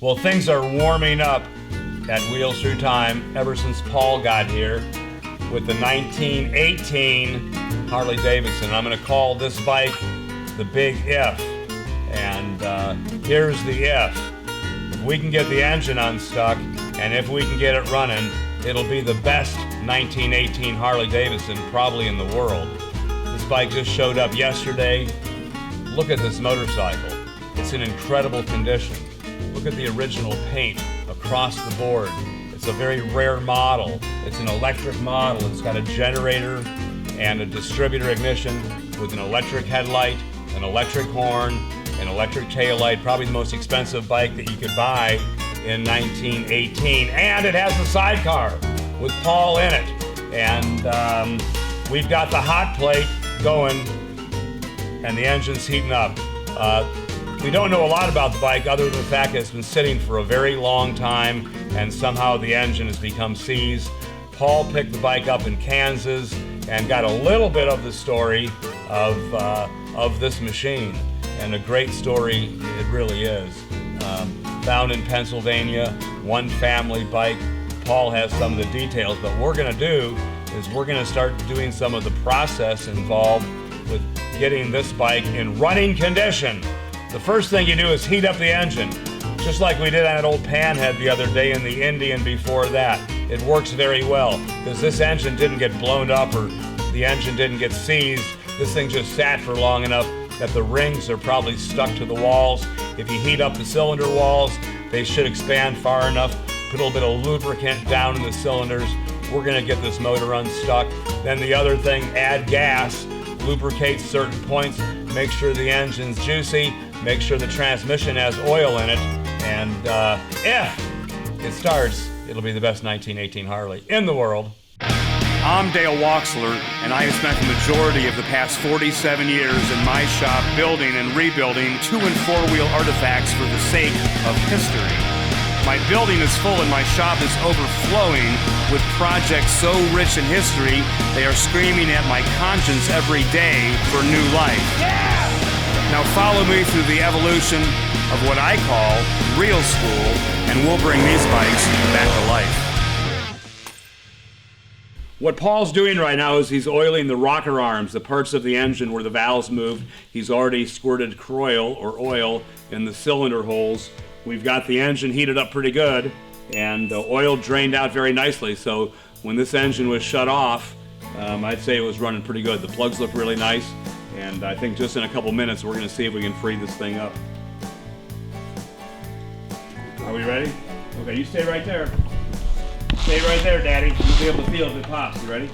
Well, things are warming up at Wheels Through Time ever since Paul got here with the 1918 Harley-Davidson. I'm going to call this bike the Big If. And here's the if. If we can get the engine unstuck and if we can get it running, it'll be the best 1918 Harley-Davidson probably in the world. This bike just showed up yesterday. Look at this motorcycle. It's in incredible condition. Look at the original paint across the board. It's a very rare model. It's an electric model. It's got a generator and a distributor ignition with an electric headlight, an electric horn, an electric taillight, probably the most expensive bike that you could buy in 1918. And it has a sidecar with Paul in it. And we've got the hot plate going and the engine's heating up. We don't know a lot about the bike other than the fact that it's been sitting for a very long time and somehow the engine has become seized. Paul picked the bike up in Kansas and got a little bit of the story of this machine. And a great story it really is. Found in Pennsylvania, one family bike. Paul has some of the details, but what we're gonna do is we're gonna start doing some of the process involved with getting this bike in running condition. The first thing you do is heat up the engine, just like we did on that old Panhead the other day in the Indian before that. It works very well, because this engine didn't get blown up or the engine didn't get seized. This thing just sat for long enough that the rings are probably stuck to the walls. If you heat up the cylinder walls, they should expand far enough. Put a little bit of lubricant down in the cylinders. We're gonna get this motor unstuck. Then the other thing, add gas, lubricate certain points, make sure the engine's juicy, make sure the transmission has oil in it, and if it starts, it'll be the best 1918 Harley in the world. I'm Dale Waxler, and I have spent the majority of the past 47 years in my shop building and rebuilding 2- and 4-wheel artifacts for the sake of history. My building is full and my shop is overflowing with projects so rich in history, they are screaming at my conscience every day for new life. Yeah! Now follow me through the evolution of what I call real school, and we'll bring these bikes back to life. What Paul's doing right now is he's oiling the rocker arms, the parts of the engine where the valves moved. He's already squirted Croil or oil in the cylinder holes. We've got the engine heated up pretty good, and the oil drained out very nicely. So when this engine was shut off, I'd say it was running pretty good. The plugs look really nice, and I think just in a couple minutes we're going to see if we can free this thing up. Are we ready? Okay, you stay right there. Stay right there, Daddy. You'll be able to feel if it pops. You ready?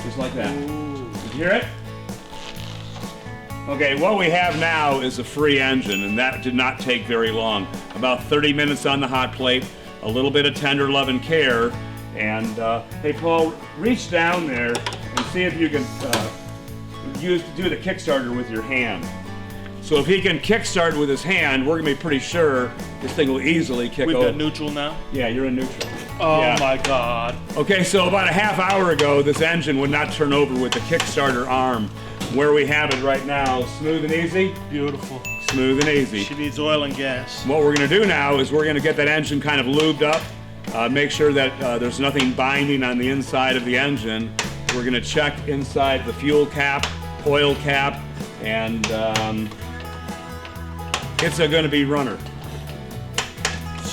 Just like that. Ooh. Did you hear it? Okay, what we have now is a free engine, and that did not take very long. About 30 minutes on the hot plate, a little bit of tender love and care, and hey, Paul, reach down there and see if you can do the Kickstarter with your hand. So if he can kickstart with his hand, we're gonna be pretty sure this thing will easily kick over. We've got neutral now? Yeah, you're in neutral. Oh yeah. My God. Okay, so about a half hour ago, this engine would not turn over with the Kickstarter arm. Where we have it right now, smooth and easy? Beautiful. Smooth and easy. She needs oil and gas. What we're gonna do now is we're gonna get that engine kind of lubed up, make sure that there's nothing binding on the inside of the engine. We're gonna check inside the fuel cap, oil cap, and it's gonna be runner.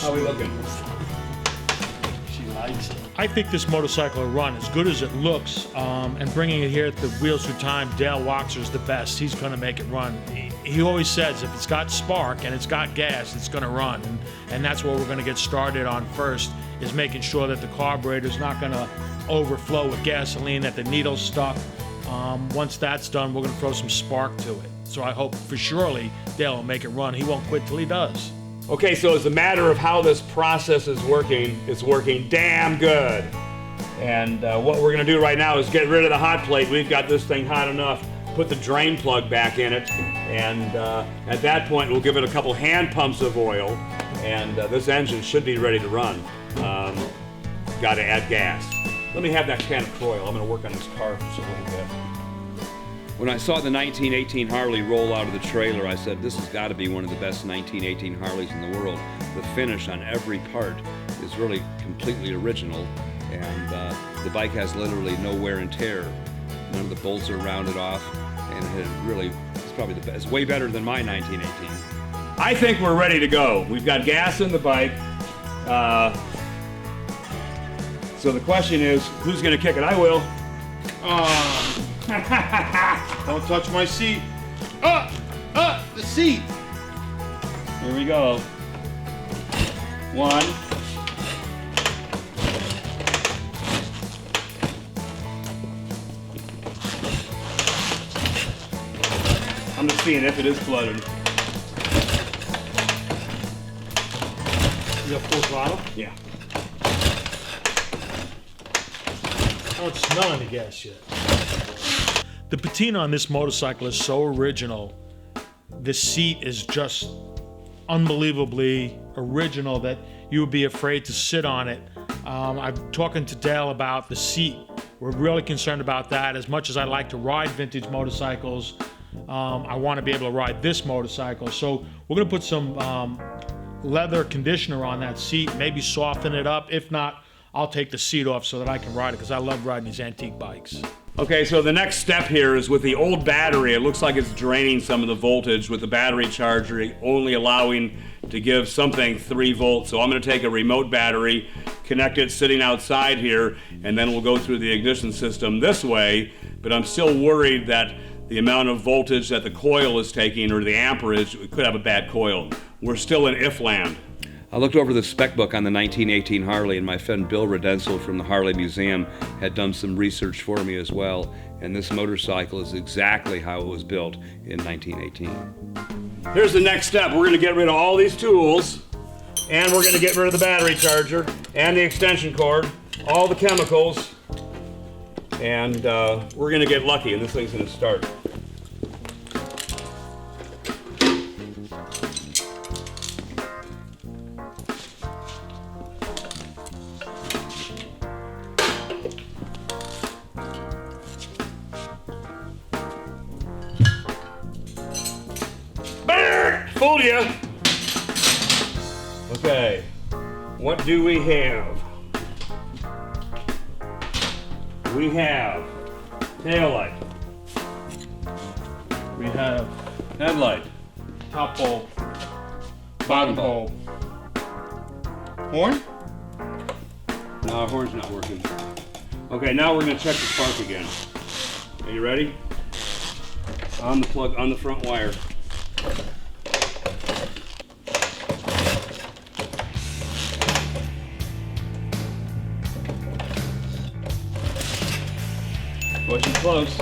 How are we looking? She likes it. I think this motorcycle will run as good as it looks, and bringing it here at the Wheels Through Time, Dale Waxler is the best. He's going to make it run. He always says if it's got spark and it's got gas, it's going to run, and that's what we're going to get started on first, is making sure that the carburetor's not going to overflow with gasoline, that the needle's stuck. Once that's done, we're going to throw some spark to it. So I hope for surely Dale will make it run. He won't quit till he does. Okay, so as a matter of how this process is working, it's working damn good. And what we're gonna do right now is get rid of the hot plate. We've got this thing hot enough. Put the drain plug back in it, and at that point we'll give it a couple hand pumps of oil, and this engine should be ready to run. Got to add gas. Let me have that can of Croil. I'm gonna work on this car just a little bit. When I saw the 1918 Harley roll out of the trailer, I said, this has got to be one of the best 1918 Harleys in the world. The finish on every part is really completely original, and the bike has literally no wear and tear. None of the bolts are rounded off, and it's probably the best. It's way better than my 1918. I think we're ready to go. We've got gas in the bike. So the question is, who's going to kick it? I will. Don't touch my seat. The seat. Here we go. 1. I'm just seeing if it is flooded. You got full throttle? Yeah. I don't smell any gas yet. The patina on this motorcycle is so original. The seat is just unbelievably original that you would be afraid to sit on it. I'm talking to Dale about the seat. We're really concerned about that. As much as I like to ride vintage motorcycles, I want to be able to ride this motorcycle. So we're going to put some leather conditioner on that seat, maybe soften it up. If not, I'll take the seat off so that I can ride it, because I love riding these antique bikes. Okay, so the next step here is with the old battery. It looks like it's draining some of the voltage with the battery charger, only allowing to give something 3 volts. So I'm going to take a remote battery, connect it sitting outside here, and then we'll go through the ignition system this way. But I'm still worried that the amount of voltage that the coil is taking, or the amperage, we could have a bad coil. We're still in if land. I looked over the spec book on the 1918 Harley, and my friend Bill Redensel from the Harley Museum had done some research for me as well, and this motorcycle is exactly how it was built in 1918. Here's the next step. We're going to get rid of all these tools, and we're going to get rid of the battery charger and the extension cord, all the chemicals, and we're going to get lucky, and this thing's going to start. Fooled you. Okay, what do we have? We have taillight. We have Headlight. top bulb, bottom bulb. Horn? No, our horn's not working. Okay, now we're going to check the spark again. Are you ready? On the plug, on the front wire. Pushing close.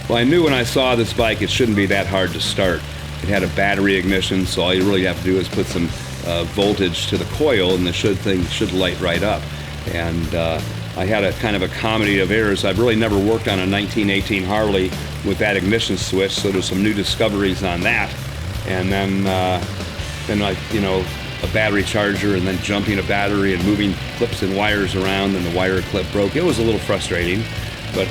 Well, I knew when I saw this bike it shouldn't be that hard to start. It had a battery ignition, so all you really have to do is put some voltage to the coil, and the thing should light right up. And I had a kind of a comedy of errors. I've really never worked on a 1918 Harley with that ignition switch, so there's some new discoveries on that. And then a battery charger, and then jumping a battery and moving clips and wires around, and the wire clip broke. It was a little frustrating, but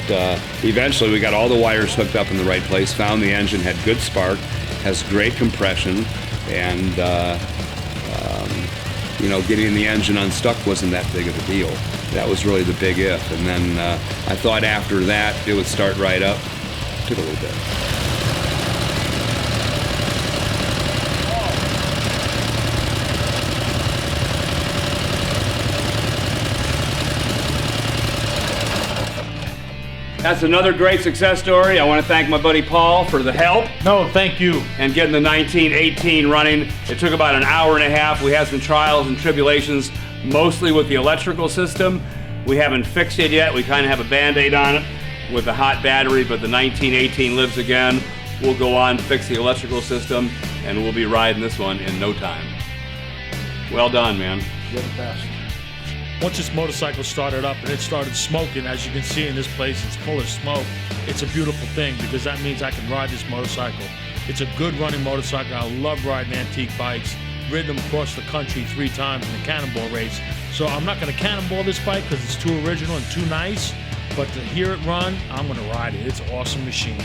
eventually we got all the wires hooked up in the right place, found the engine had good spark, has great compression, and getting the engine unstuck wasn't that big of a deal. That was really the big if. And then I thought after that it would start right up. Took a little bit. That's another great success story. I want to thank my buddy Paul for the help. No, thank you. And getting the 1918 running. It took about an hour and a half. We had some trials and tribulations, mostly with the electrical system. We haven't fixed it yet. We kind of have a Band-Aid on it with the hot battery, but the 1918 lives again. We'll go on, fix the electrical system, and we'll be riding this one in no time. Well done, man. You're the best. Once this motorcycle started up and it started smoking, as you can see in this place, it's full of smoke. It's a beautiful thing, because that means I can ride this motorcycle. It's a good running motorcycle. I love riding antique bikes. Ridden them across the country 3 times in the Cannonball race. So I'm not going to cannonball this bike because it's too original and too nice. But to hear it run, I'm going to ride it. It's an awesome machine.